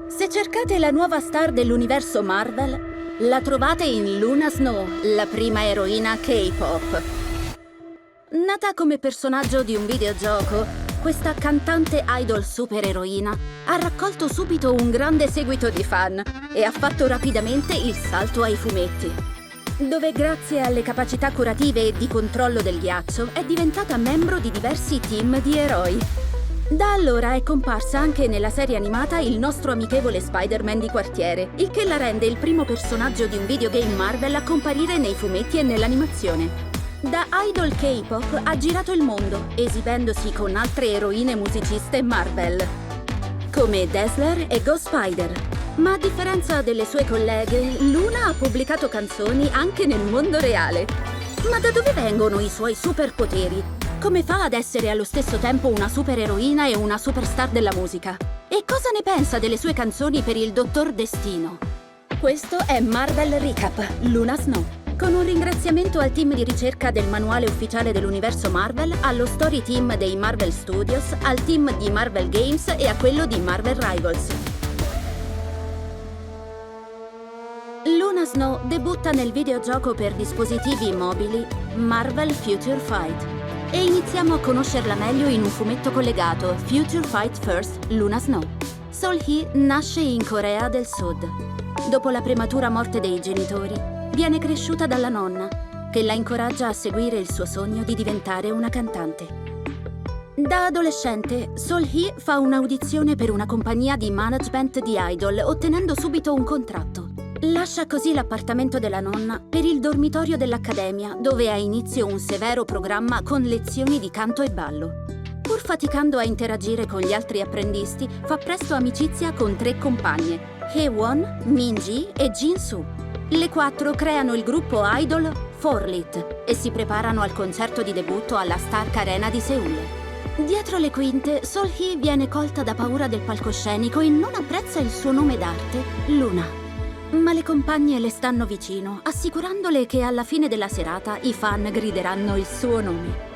Se cercate la nuova star dell'universo Marvel, la trovate in Luna Snow, la prima eroina K-pop. Nata come personaggio di un videogioco, questa cantante idol supereroina ha raccolto subito un grande seguito di fan e ha fatto rapidamente il salto ai fumetti, dove grazie alle capacità curative e di controllo del ghiaccio è diventata membro di diversi team di eroi. Da allora è comparsa anche nella serie animata il nostro amichevole Spider-Man di quartiere, il che la rende il primo personaggio di un videogame Marvel a comparire nei fumetti e nell'animazione. Da idol K-pop ha girato il mondo, esibendosi con altre eroine musiciste Marvel, come Dazzler e Ghost Spider. Ma a differenza delle sue colleghe, Luna ha pubblicato canzoni anche nel mondo reale. Ma da dove vengono i suoi superpoteri? Come fa ad essere allo stesso tempo una supereroina e una superstar della musica? E cosa ne pensa delle sue canzoni per il Dottor Destino? Questo è Marvel Recap, Luna Snow. Con un ringraziamento al team di ricerca del manuale ufficiale dell'universo Marvel, allo story team dei Marvel Studios, al team di Marvel Games e a quello di Marvel Rivals. Luna Snow debutta nel videogioco per dispositivi mobili Marvel Future Fight e iniziamo a conoscerla meglio in un fumetto collegato, Future Fight First Luna Snow. Sol-hee nasce in Corea del Sud. Dopo la prematura morte dei genitori, viene cresciuta dalla nonna, che la incoraggia a seguire il suo sogno di diventare una cantante. Da adolescente, Sol-hee fa un'audizione per una compagnia di management di idol, ottenendo subito un contratto. Lascia così l'appartamento della nonna per il dormitorio dell'accademia, dove ha inizio un severo programma con lezioni di canto e ballo. Pur faticando a interagire con gli altri apprendisti, fa presto amicizia con 3 compagne, Haewon, Minji e Jin-soo. Le 4 creano il gruppo idol 4-lit e si preparano al concerto di debutto alla Stark Arena di Seul. Dietro le quinte, Sol-hee viene colta da paura del palcoscenico e non apprezza il suo nome d'arte, Luna. Ma le compagne le stanno vicino, assicurandole che alla fine della serata i fan grideranno il suo nome.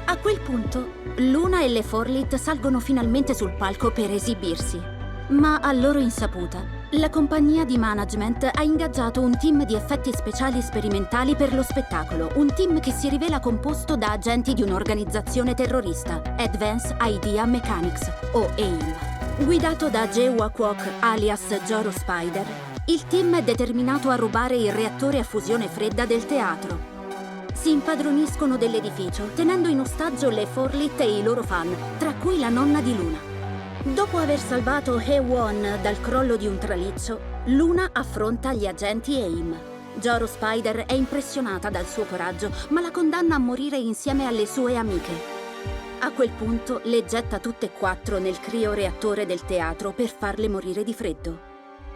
A quel punto, Luna e le 4-lit salgono finalmente sul palco per esibirsi. Ma a loro insaputa, la compagnia di management ha ingaggiato un team di effetti speciali sperimentali per lo spettacolo, un team che si rivela composto da agenti di un'organizzazione terrorista, Advanced Idea Mechanics, o AIM. Guidato da Jae Kwok alias Joro Spider, il team è determinato a rubare il reattore a fusione fredda del teatro. Si impadroniscono dell'edificio, tenendo in ostaggio le 4-lit e i loro fan, tra cui la nonna di Luna. Dopo aver salvato Haewon dal crollo di un traliccio, Luna affronta gli agenti AIM. Joro Spider è impressionata dal suo coraggio, ma la condanna a morire insieme alle sue amiche. A quel punto le getta tutte e 4 nel crioreattore del teatro per farle morire di freddo.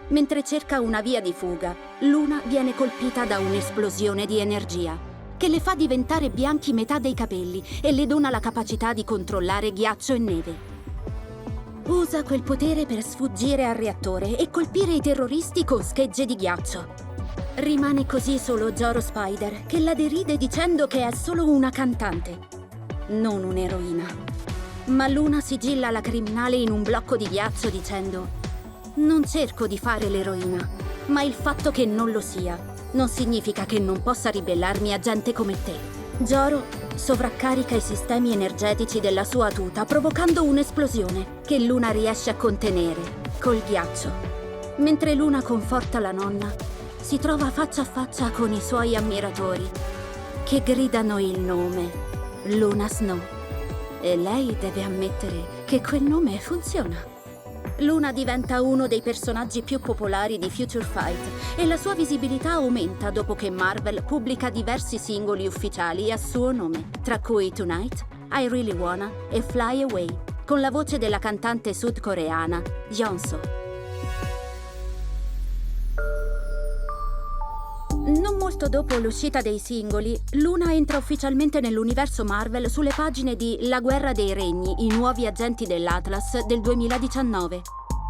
Mentre cerca una via di fuga, Luna viene colpita da un'esplosione di energia, che le fa diventare bianchi metà dei capelli e le dona la capacità di controllare ghiaccio e neve. Usa quel potere per sfuggire al reattore e colpire i terroristi con schegge di ghiaccio. Rimane così solo Joro Spider, che la deride dicendo che è solo una cantante, non un'eroina. Ma Luna sigilla la criminale in un blocco di ghiaccio dicendo: «Non cerco di fare l'eroina, ma il fatto che non lo sia non significa che non possa ribellarmi a gente come te». Joro sovraccarica i sistemi energetici della sua tuta, provocando un'esplosione che Luna riesce a contenere col ghiaccio. Mentre Luna conforta la nonna, si trova faccia a faccia con i suoi ammiratori, che gridano il nome Luna Snow. E lei deve ammettere che quel nome funziona. Luna diventa uno dei personaggi più popolari di Future Fight e la sua visibilità aumenta dopo che Marvel pubblica diversi singoli ufficiali a suo nome, tra cui Tonight, I Really Wanna e Fly Away, con la voce della cantante sudcoreana Yeonso. Non molto dopo l'uscita dei singoli, Luna entra ufficialmente nell'universo Marvel sulle pagine di La Guerra dei Regni, i nuovi agenti dell'Atlas del 2019.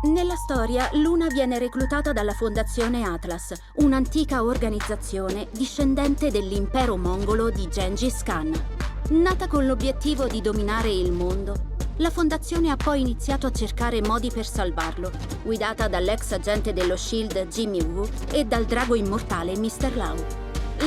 Nella storia, Luna viene reclutata dalla Fondazione Atlas, un'antica organizzazione discendente dell'impero mongolo di Gengis Khan. Nata con l'obiettivo di dominare il mondo, La fondazione ha poi iniziato a cercare modi per salvarlo, guidata dall'ex agente dello SHIELD Jimmy Woo e dal drago immortale Mr. Lau.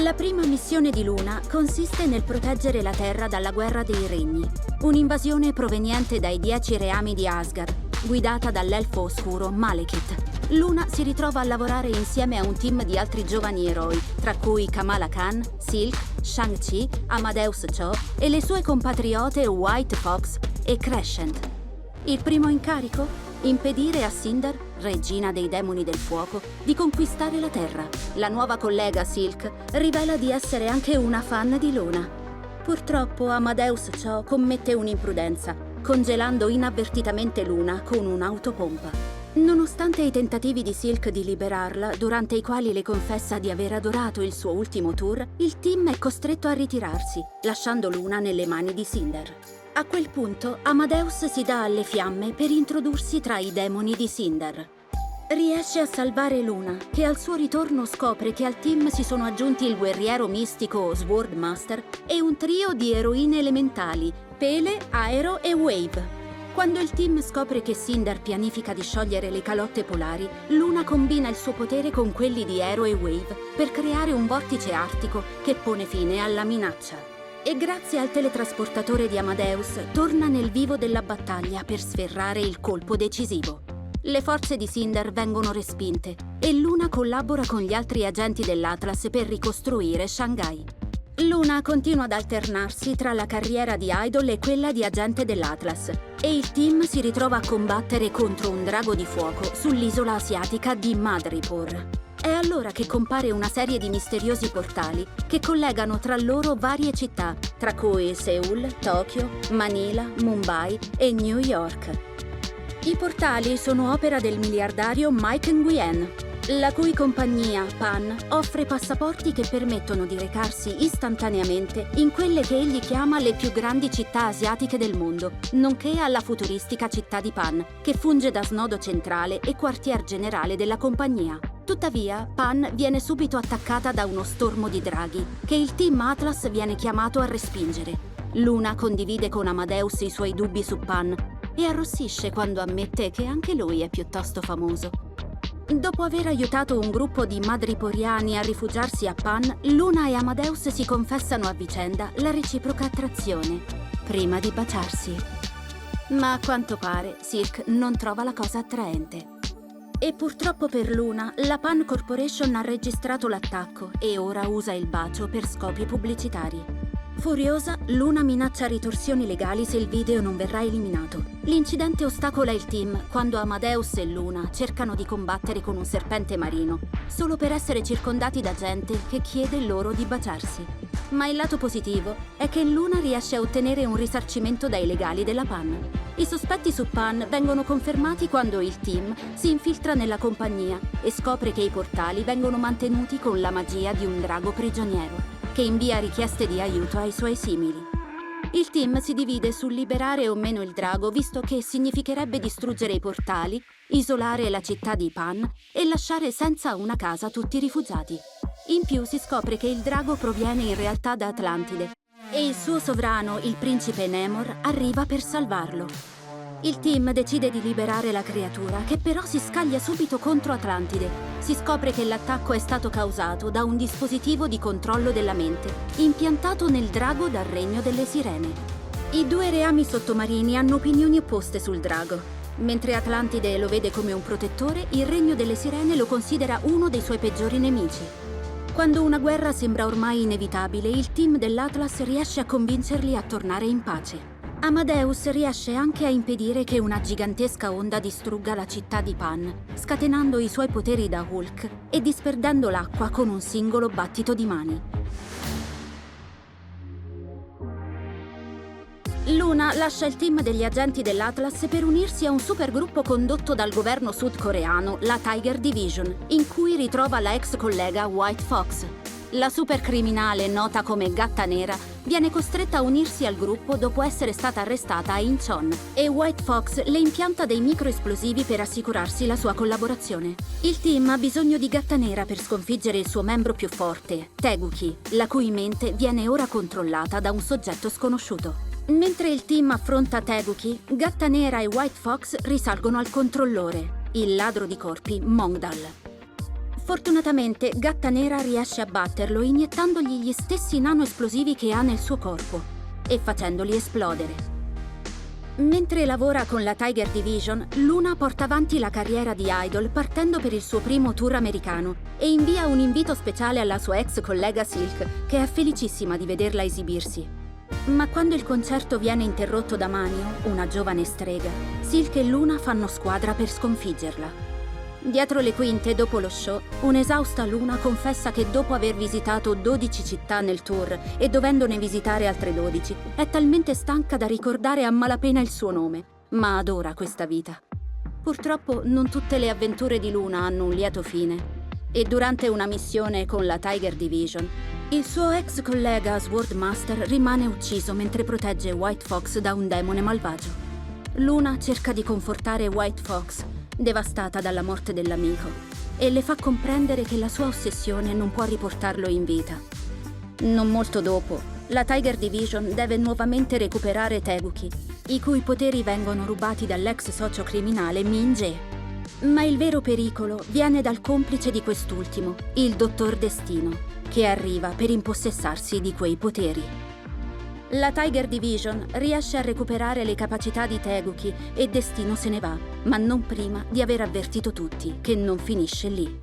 La prima missione di Luna consiste nel proteggere la Terra dalla Guerra dei Regni, un'invasione proveniente dai 10 reami di Asgard, guidata dall'elfo oscuro Malekith. Luna si ritrova a lavorare insieme a un team di altri giovani eroi, tra cui Kamala Khan, Silk, Shang-Chi, Amadeus Cho e le sue compatriote White Fox e Crescent. Il primo incarico? Impedire a Cinder, regina dei demoni del fuoco, di conquistare la Terra. La nuova collega Silk rivela di essere anche una fan di Luna. Purtroppo Amadeus Cho commette un'imprudenza, congelando inavvertitamente Luna con un'autopompa. Nonostante i tentativi di Silk di liberarla, durante i quali le confessa di aver adorato il suo ultimo tour, il team è costretto a ritirarsi, lasciando Luna nelle mani di Cinder. A quel punto, Amadeus si dà alle fiamme per introdursi tra i demoni di Cinder. Riesce a salvare Luna, che al suo ritorno scopre che al team si sono aggiunti il guerriero mistico Swordmaster e un trio di eroine elementali, Pele, Aero e Wave. Quando il team scopre che Cinder pianifica di sciogliere le calotte polari, Luna combina il suo potere con quelli di Aero e Wave per creare un vortice artico che pone fine alla minaccia. E grazie al teletrasportatore di Amadeus torna nel vivo della battaglia per sferrare il colpo decisivo. Le forze di Cinder vengono respinte e Luna collabora con gli altri agenti dell'Atlas per ricostruire Shanghai. Luna continua ad alternarsi tra la carriera di idol e quella di agente dell'Atlas e il team si ritrova a combattere contro un drago di fuoco sull'isola asiatica di Madripoor. È allora che compare una serie di misteriosi portali che collegano tra loro varie città, tra cui Seoul, Tokyo, Manila, Mumbai e New York. I portali sono opera del miliardario Mike Nguyen, la cui compagnia, Pan, offre passaporti che permettono di recarsi istantaneamente in quelle che egli chiama le più grandi città asiatiche del mondo, nonché alla futuristica città di Pan, che funge da snodo centrale e quartier generale della compagnia. Tuttavia, Pan viene subito attaccata da uno stormo di draghi, che il team Atlas viene chiamato a respingere. Luna condivide con Amadeus i suoi dubbi su Pan e arrossisce quando ammette che anche lui è piuttosto famoso. Dopo aver aiutato un gruppo di madriporiani a rifugiarsi a Pan, Luna e Amadeus si confessano a vicenda la reciproca attrazione, prima di baciarsi. Ma a quanto pare Silk non trova la cosa attraente. E purtroppo per Luna, la Pan Corporation ha registrato l'attacco e ora usa il bacio per scopi pubblicitari. Furiosa, Luna minaccia ritorsioni legali se il video non verrà eliminato. L'incidente ostacola il team quando Amadeus e Luna cercano di combattere con un serpente marino, solo per essere circondati da gente che chiede loro di baciarsi. Ma il lato positivo è che Luna riesce a ottenere un risarcimento dai legali della Pan. I sospetti su Pan vengono confermati quando il team si infiltra nella compagnia e scopre che i portali vengono mantenuti con la magia di un drago prigioniero, che invia richieste di aiuto ai suoi simili. Il team si divide sul liberare o meno il drago, visto che significherebbe distruggere i portali, isolare la città di Pan e lasciare senza una casa tutti i rifugiati. In più si scopre che il drago proviene in realtà da Atlantide e il suo sovrano, il principe Namor, arriva per salvarlo. Il team decide di liberare la creatura, che però si scaglia subito contro Atlantide. Si scopre che l'attacco è stato causato da un dispositivo di controllo della mente, impiantato nel drago dal regno delle sirene. I due reami sottomarini hanno opinioni opposte sul drago. Mentre Atlantide lo vede come un protettore, il regno delle sirene lo considera uno dei suoi peggiori nemici. Quando una guerra sembra ormai inevitabile, il team dell'Atlas riesce a convincerli a tornare in pace. Amadeus riesce anche a impedire che una gigantesca onda distrugga la città di Pan, scatenando i suoi poteri da Hulk e disperdendo l'acqua con un singolo battito di mani. Luna lascia il team degli agenti dell'Atlas per unirsi a un supergruppo condotto dal governo sudcoreano, la Tiger Division, in cui ritrova la ex collega White Fox. La supercriminale, nota come Gatta Nera, viene costretta a unirsi al gruppo dopo essere stata arrestata a Incheon e White Fox le impianta dei microesplosivi per assicurarsi la sua collaborazione. Il team ha bisogno di Gatta Nera per sconfiggere il suo membro più forte, Taeguchi, la cui mente viene ora controllata da un soggetto sconosciuto. Mentre il team affronta Teguki, Gatta Nera e White Fox risalgono al controllore, il ladro di corpi Mongdal. Fortunatamente Gatta Nera riesce a batterlo iniettandogli gli stessi nanoesplosivi che ha nel suo corpo e facendoli esplodere. Mentre lavora con la Tiger Division, Luna porta avanti la carriera di idol partendo per il suo primo tour americano e invia un invito speciale alla sua ex collega Silk, che è felicissima di vederla esibirsi. Ma quando il concerto viene interrotto da Manio, una giovane strega, Silk e Luna fanno squadra per sconfiggerla. Dietro le quinte, dopo lo show, un'esausta Luna confessa che dopo aver visitato 12 città nel tour e dovendone visitare altre 12, è talmente stanca da ricordare a malapena il suo nome, ma adora questa vita. Purtroppo non tutte le avventure di Luna hanno un lieto fine e durante una missione con la Tiger Division, il suo ex collega Swordmaster rimane ucciso mentre protegge White Fox da un demone malvagio. Luna cerca di confortare White Fox, devastata dalla morte dell'amico, e le fa comprendere che la sua ossessione non può riportarlo in vita. Non molto dopo, la Tiger Division deve nuovamente recuperare Teguki, i cui poteri vengono rubati dall'ex socio criminale Min Jae. Ma il vero pericolo viene dal complice di quest'ultimo, il Dottor Destino, che arriva per impossessarsi di quei poteri. La Tiger Division riesce a recuperare le capacità di Teguki e Destino se ne va, ma non prima di aver avvertito tutti che non finisce lì.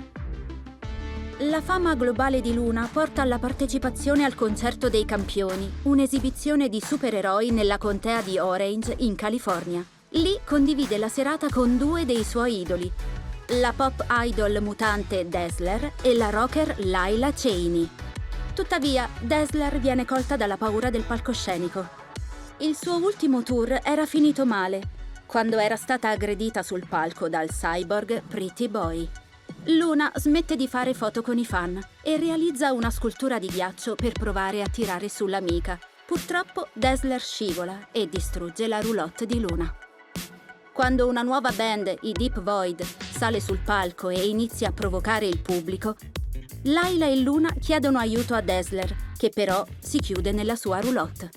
La fama globale di Luna porta alla partecipazione al Concerto dei Campioni, un'esibizione di supereroi nella contea di Orange, in California. Lì condivide la serata con due dei suoi idoli, la pop idol mutante Dazzler e la rocker Laila Cheney. Tuttavia, Dazzler viene colta dalla paura del palcoscenico. Il suo ultimo tour era finito male, quando era stata aggredita sul palco dal cyborg Pretty Boy. Luna smette di fare foto con i fan e realizza una scultura di ghiaccio per provare a tirare sull'amica. Purtroppo, Dazzler scivola e distrugge la roulotte di Luna. Quando una nuova band, i Deep Void, sale sul palco e inizia a provocare il pubblico, Laila e Luna chiedono aiuto a Dazzler, che però si chiude nella sua roulotte.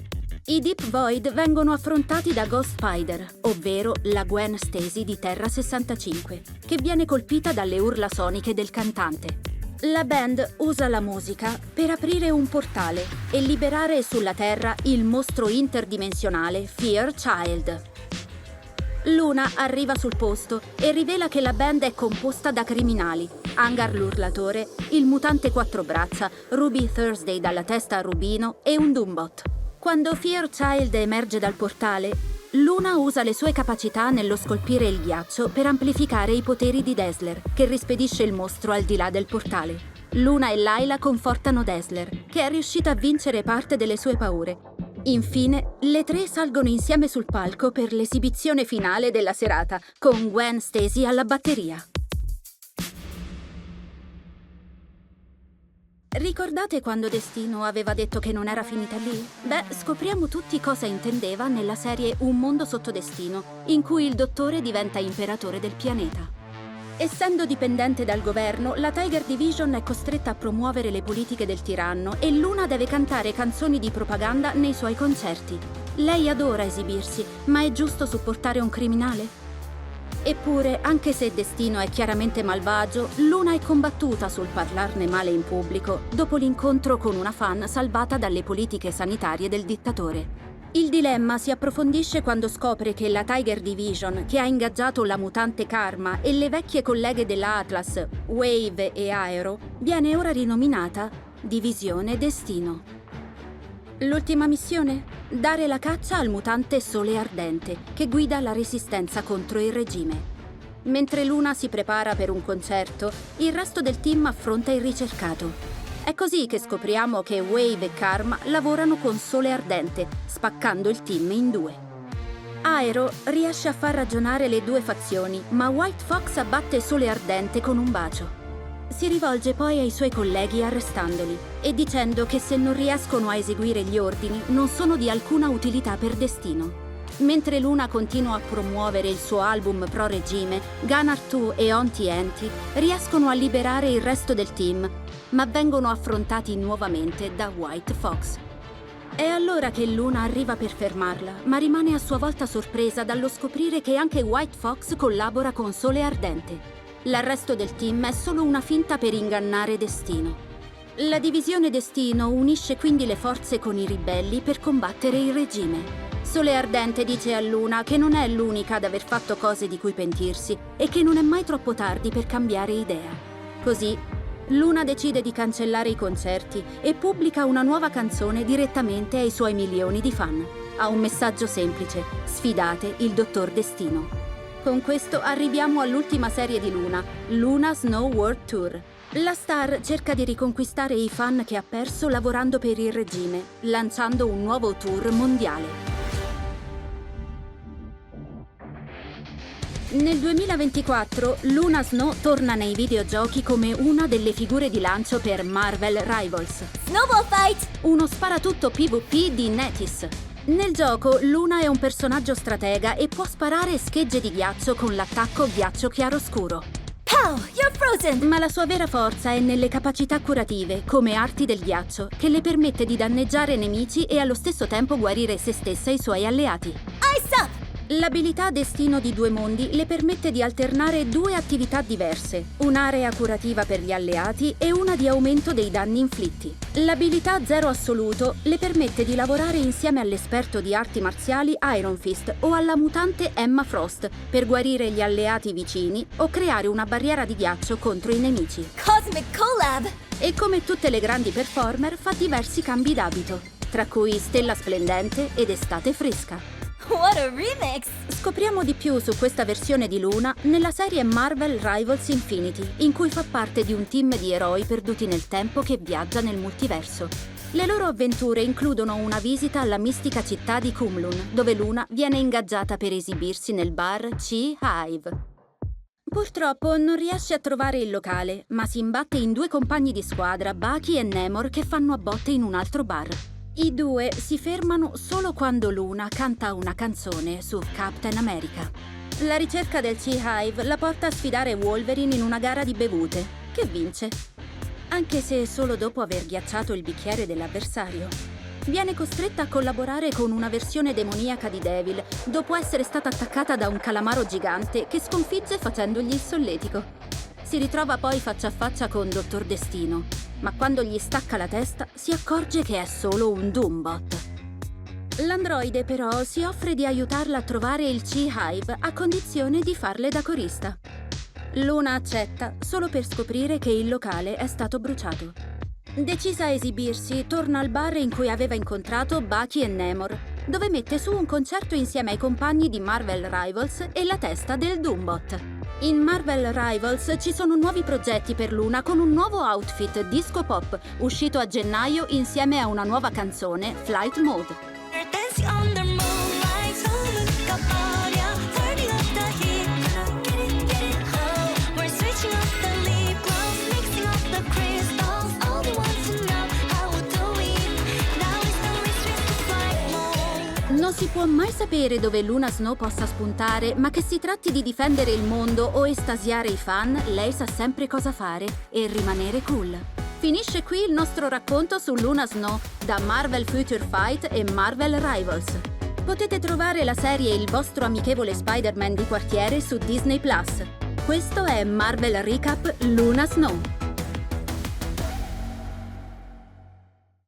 I Deep Void vengono affrontati da Ghost Spider, ovvero la Gwen Stacy di Terra 65, che viene colpita dalle urla soniche del cantante. La band usa la musica per aprire un portale e liberare sulla Terra il mostro interdimensionale Fear Child. Luna arriva sul posto e rivela che la band è composta da criminali: Angar l'Urlatore, il mutante Quattrobraccia, Ruby Thursday dalla testa a rubino e un Doombot. Quando Fear Child emerge dal portale, Luna usa le sue capacità nello scolpire il ghiaccio per amplificare i poteri di Dazzler, che rispedisce il mostro al di là del portale. Luna e Laila confortano Dazzler, che è riuscita a vincere parte delle sue paure. Infine, le tre salgono insieme sul palco per l'esibizione finale della serata, con Gwen Stacy alla batteria. Ricordate quando Destino aveva detto che non era finita lì? Beh, scopriamo tutti cosa intendeva nella serie Un mondo sotto destino, in cui il dottore diventa imperatore del pianeta. Essendo dipendente dal governo, la Tiger Division è costretta a promuovere le politiche del tiranno e Luna deve cantare canzoni di propaganda nei suoi concerti. Lei adora esibirsi, ma è giusto supportare un criminale? Eppure, anche se Destino è chiaramente malvagio, Luna è combattuta sul parlarne male in pubblico dopo l'incontro con una fan salvata dalle politiche sanitarie del dittatore. Il dilemma si approfondisce quando scopre che la Tiger Division, che ha ingaggiato la mutante Karma e le vecchie colleghe della Atlas, Wave e Aero, viene ora rinominata Divisione Destino. L'ultima missione? Dare la caccia al mutante Sole Ardente, che guida la resistenza contro il regime. Mentre Luna si prepara per un concerto, il resto del team affronta il ricercato. È così che scopriamo che Wave e Karma lavorano con Sole Ardente, spaccando il team in due. Aero riesce a far ragionare le due fazioni, ma White Fox abbatte Sole Ardente con un bacio. Si rivolge poi ai suoi colleghi arrestandoli e dicendo che se non riescono a eseguire gli ordini non sono di alcuna utilità per Destino. Mentre Luna continua a promuovere il suo album pro-regime, Gunnar 2 e Onti riescono a liberare il resto del team, ma vengono affrontati nuovamente da White Fox. È allora che Luna arriva per fermarla, ma rimane a sua volta sorpresa dallo scoprire che anche White Fox collabora con Sole Ardente. L'arresto del team è solo una finta per ingannare Destino. La divisione Destino unisce quindi le forze con i ribelli per combattere il regime. Sole Ardente dice a Luna che non è l'unica ad aver fatto cose di cui pentirsi e che non è mai troppo tardi per cambiare idea. Così, Luna decide di cancellare i concerti e pubblica una nuova canzone direttamente ai suoi milioni di fan. Ha un messaggio semplice: sfidate il Dottor Destino. Con questo arriviamo all'ultima serie di Luna, Luna Snow World Tour. La star cerca di riconquistare i fan che ha perso lavorando per il regime, lanciando un nuovo tour mondiale. Nel 2024 Luna Snow torna nei videogiochi come una delle figure di lancio per Marvel Rivals. Snowball Fight! Uno sparatutto PvP di Netis. Nel gioco Luna è un personaggio stratega e può sparare schegge di ghiaccio con l'attacco ghiaccio chiaroscuro. Pow! You're frozen! Ma la sua vera forza è nelle capacità curative, come arti del ghiaccio, che le permette di danneggiare nemici e allo stesso tempo guarire se stessa e i suoi alleati. Ice Up! L'abilità Destino di Due Mondi le permette di alternare due attività diverse, un'area curativa per gli alleati e una di aumento dei danni inflitti. L'abilità Zero Assoluto le permette di lavorare insieme all'esperto di arti marziali Iron Fist o alla mutante Emma Frost per guarire gli alleati vicini o creare una barriera di ghiaccio contro i nemici. Cosmic Collab! E come tutte le grandi performer fa diversi cambi d'abito, tra cui Stella Splendente ed Estate Fresca. What a remix! Scopriamo di più su questa versione di Luna nella serie Marvel Rivals Infinity, in cui fa parte di un team di eroi perduti nel tempo che viaggia nel multiverso. Le loro avventure includono una visita alla mistica città di Kumlun, dove Luna viene ingaggiata per esibirsi nel bar Chi-Hive. Purtroppo non riesce a trovare il locale, ma si imbatte in due compagni di squadra, Bucky e Namor, che fanno a botte in un altro bar. I due si fermano solo quando Luna canta una canzone su Captain America. La ricerca del Chi-Hive la porta a sfidare Wolverine in una gara di bevute, che vince, anche se solo dopo aver ghiacciato il bicchiere dell'avversario. Viene costretta a collaborare con una versione demoniaca di Devil, dopo essere stata attaccata da un calamaro gigante che sconfigge facendogli il solletico. Si ritrova poi faccia a faccia con Dottor Destino, ma quando gli stacca la testa si accorge che è solo un Doombot. L'androide però si offre di aiutarla a trovare il Chi-Hive a condizione di farle da corista. Luna accetta solo per scoprire che il locale è stato bruciato. Decisa a esibirsi, torna al bar in cui aveva incontrato Bucky e Namor, dove mette su un concerto insieme ai compagni di Marvel Rivals e la testa del Doombot. In Marvel Rivals ci sono nuovi progetti per Luna con un nuovo outfit disco pop, uscito a gennaio insieme a una nuova canzone, Flight Mode. Non si può mai sapere dove Luna Snow possa spuntare, ma che si tratti di difendere il mondo o estasiare i fan, lei sa sempre cosa fare e rimanere cool. Finisce qui il nostro racconto su Luna Snow da Marvel Future Fight e Marvel Rivals. Potete trovare la serie Il vostro amichevole Spider-Man di quartiere su Disney+. Questo è Marvel Recap Luna Snow.